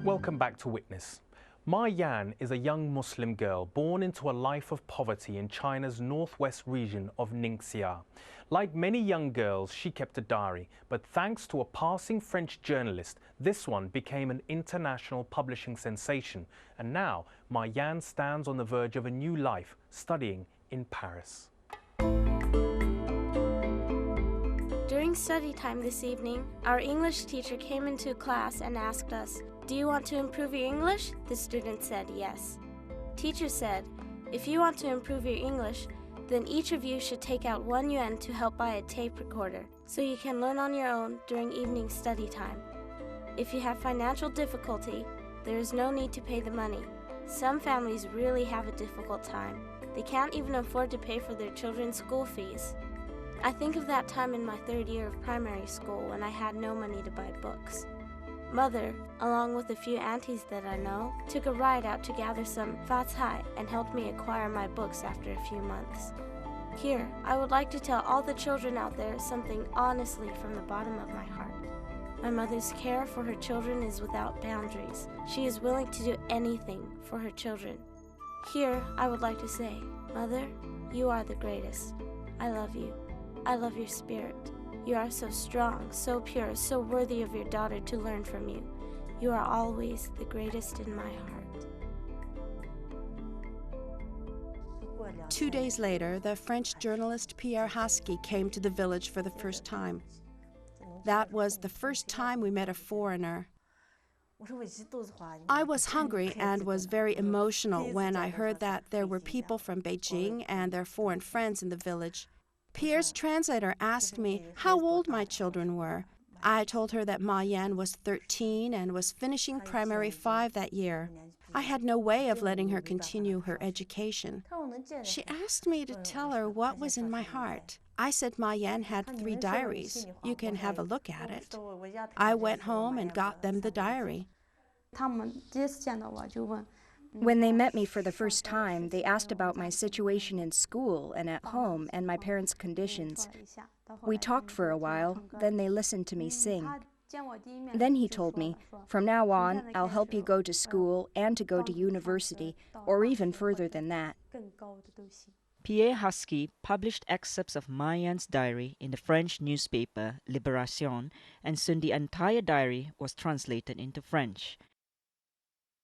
Welcome back to Witness. Ma Yan is a young Muslim girl born into a life of poverty in China's northwest region of Ningxia. Like many young girls, she kept a diary, but thanks to a passing French journalist, this one became an international publishing sensation, and now Ma Yan stands on the verge of a new life, studying in Paris. During study time this evening, our English teacher came into class and asked us, "Do you want to improve your English?" The students said yes. Teacher said, "If you want to improve your English, then each of you should take out 1 yuan to help buy a tape recorder, so you can learn on your own during evening study time. If you have financial difficulty, there is no need to pay the money. Some families really have a difficult time. They can't even afford to pay for their children's school fees." I think of that time in my 3rd year of primary school when I had no money to buy books. Mother, along with a few aunties that I know, took a ride out to gather some fa cai and helped me acquire my books after a few months. Here, I would like to tell all the children out there something honestly from the bottom of my heart. My mother's care for her children is without boundaries. She is willing to do anything for her children. Here, I would like to say, Mother, you are the greatest. I love you. I love your spirit. You are so strong, so pure, so worthy of your daughter to learn from you. You are always the greatest in my heart. 2 days later, the French journalist Pierre Husky came to the village for the first time. That was the first time we met a foreigner. I was hungry and was very emotional when I heard that there were people from Beijing and their foreign friends in the village. Pierre's translator asked me how old my children were. I told her that Ma Yan was 13 and was finishing primary 5 that year. I had no way of letting her continue her education. She asked me to tell her what was in my heart. I said Ma Yan had 3 diaries. You can have a look at it. I went home and got them the diary. When they met me for the first time, they asked about my situation in school and at home and my parents' conditions. We talked for a while, then they listened to me sing. Then he told me, "From now on, I'll help you go to school and to go to university, or even further than that." Pierre Husky published excerpts of Ma Yan's diary in the French newspaper Libération, and soon the entire diary was translated into French.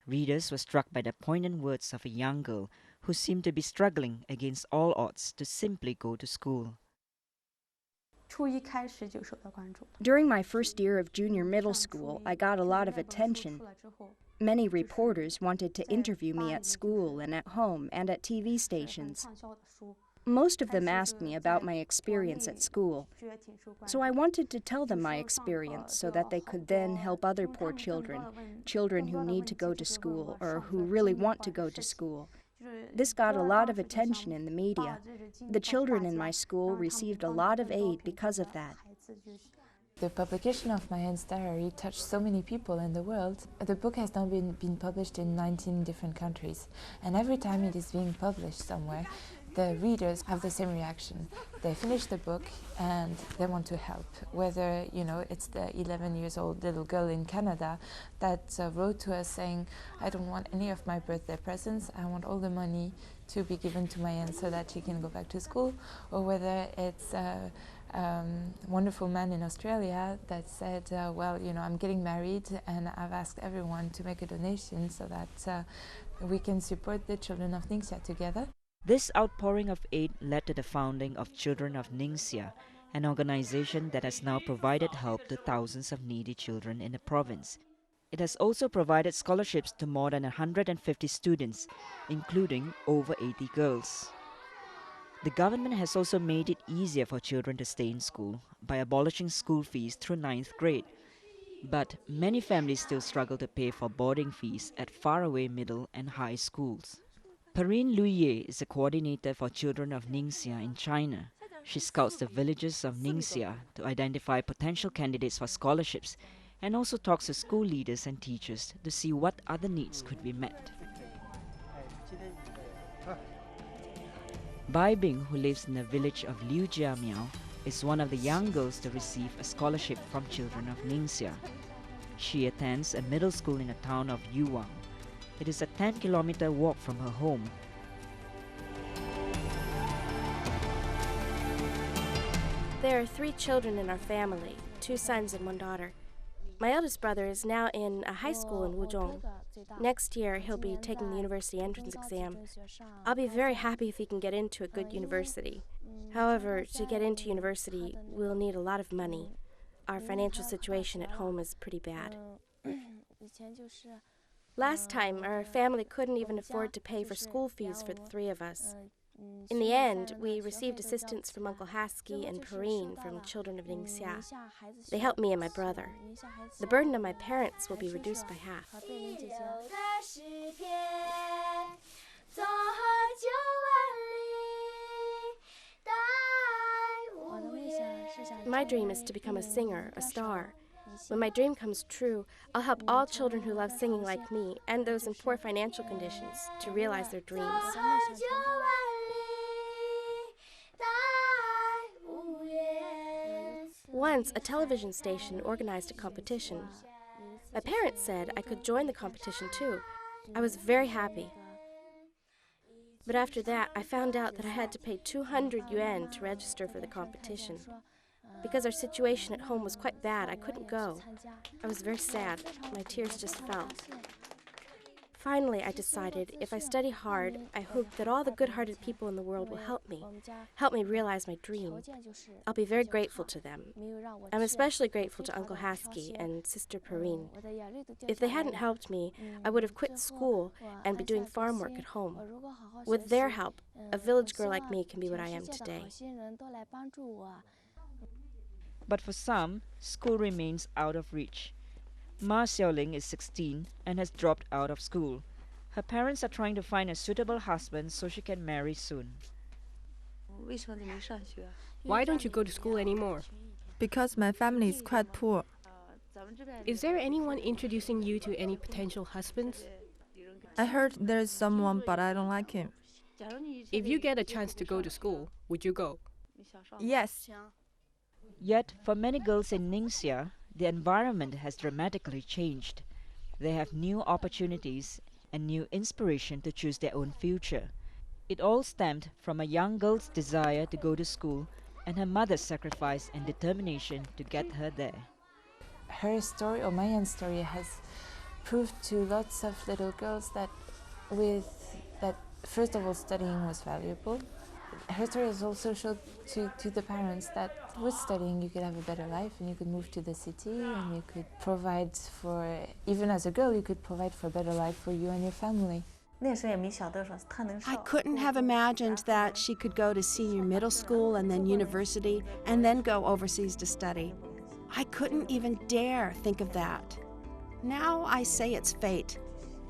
Readers were struck by the poignant words of a young girl who seemed to be struggling against all odds to simply go to school. During my first year of junior middle school, I got a lot of attention. Many reporters wanted to interview me at school and at home and at TV stations. Most of them asked me about my experience at school. So I wanted to tell them my experience so that they could then help other poor children, children who need to go to school or who really want to go to school. This got a lot of attention in the media. The children in my school received a lot of aid because of that. The publication of Ma Yan's diary touched so many people in the world. The book has now been published in 19 different countries, and every time it is being published somewhere, the readers have the same reaction. They finish the book and they want to help. Whether, it's the 11 years old little girl in Canada that wrote to us saying, "I don't want any of my birthday presents, I want all the money to be given to Ma Yan so that she can go back to school," or whether it's a wonderful man in Australia that said, I'm getting married and I've asked everyone to make a donation so that we can support the children of Ningxia together. This outpouring of aid led to the founding of Children of Ningxia, an organization that has now provided help to thousands of needy children in the province. It has also provided scholarships to more than 150 students, including over 80 girls. The government has also made it easier for children to stay in school by abolishing school fees through 9th grade. But many families still struggle to pay for boarding fees at faraway middle and high schools. Perrine Luye is the coordinator for Children of Ningxia in China. She scouts the villages of Ningxia to identify potential candidates for scholarships and also talks to school leaders and teachers to see what other needs could be met. Bai Bing, who lives in the village of Liu Jiamiao, is one of the young girls to receive a scholarship from Children of Ningxia. She attends a middle school in the town of Yuwang. It is a 10-kilometer walk from her home. There are 3 children in our family, 2 sons and 1 daughter. My eldest brother is now in a high school in Wuzhong. Next year, he'll be taking the university entrance exam. I'll be very happy if he can get into a good university. However, to get into university, we'll need a lot of money. Our financial situation at home is pretty bad. Last time, our family couldn't even afford to pay for school fees for the 3 of us. In the end, we received assistance from Uncle Haskell and Perrine from Children of Ningxia. They helped me and my brother. The burden of my parents will be reduced by half. My dream is to become a singer, a star. When my dream comes true, I'll help all children who love singing like me and those in poor financial conditions to realize their dreams. Once, a television station organized a competition. My parents said I could join the competition too. I was very happy. But after that, I found out that I had to pay 200 yuan to register for the competition. Because our situation at home was quite bad, I couldn't go. I was very sad. My tears just fell. Finally, I decided if I study hard, I hope that all the good-hearted people in the world will help me realize my dream. I'll be very grateful to them. I'm especially grateful to Uncle Haskell and Sister Perrine. If they hadn't helped me, I would have quit school and be doing farm work at home. With their help, a village girl like me can be what I am today. But for some, school remains out of reach. Ma Xiaoling is 16 and has dropped out of school. Her parents are trying to find a suitable husband so she can marry soon. Why don't you go to school anymore? Because my family is quite poor. Is there anyone introducing you to any potential husbands? I heard there is someone, but I don't like him. If you get a chance to go to school, would you go? Yes. Yet, for many girls in Ningxia, the environment has dramatically changed. They have new opportunities and new inspiration to choose their own future. It all stemmed from a young girl's desire to go to school and her mother's sacrifice and determination to get her there. Her story, or Mayan's story, has proved to lots of little girls that first of all, studying was valuable. Her story has also showed to the parents that with studying you could have a better life and you could move to the city and you could provide for, even as a girl, you could provide for a better life for you and your family. I couldn't have imagined that she could go to senior middle school and then university and then go overseas to study. I couldn't even dare think of that. Now I say it's fate.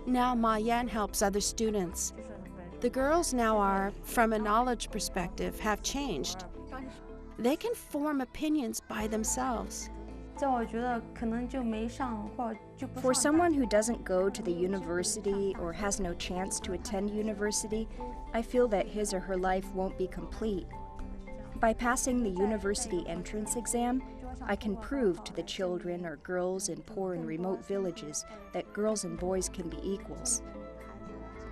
Now Ma Yan helps other students. The girls now are, from a knowledge perspective, have changed. They can form opinions by themselves. For someone who doesn't go to the university or has no chance to attend university, I feel that his or her life won't be complete. By passing the university entrance exam, I can prove to the children or girls in poor and remote villages that girls and boys can be equals.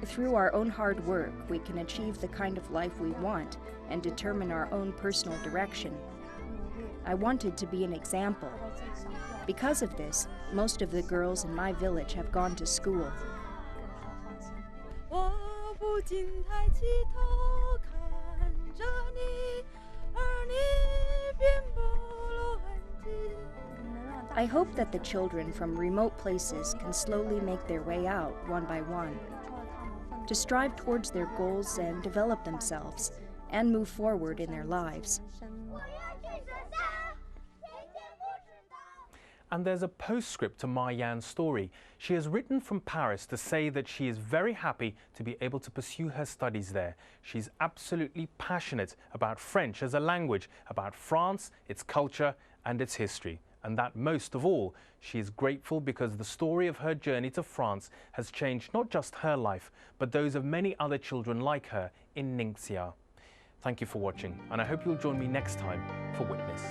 Through our own hard work, we can achieve the kind of life we want and determine our own personal direction. I wanted to be an example. Because of this, most of the girls in my village have gone to school. I hope that the children from remote places can slowly make their way out one by one, to strive towards their goals and develop themselves, and move forward in their lives. And there's a postscript to Ma Yan's story. She has written from Paris to say that she is very happy to be able to pursue her studies there. She's absolutely passionate about French as a language, about France, its culture, and its history. And that most of all, she is grateful because the story of her journey to France has changed not just her life, but those of many other children like her in Ningxia. Thank you for watching, and I hope you'll join me next time for Witness.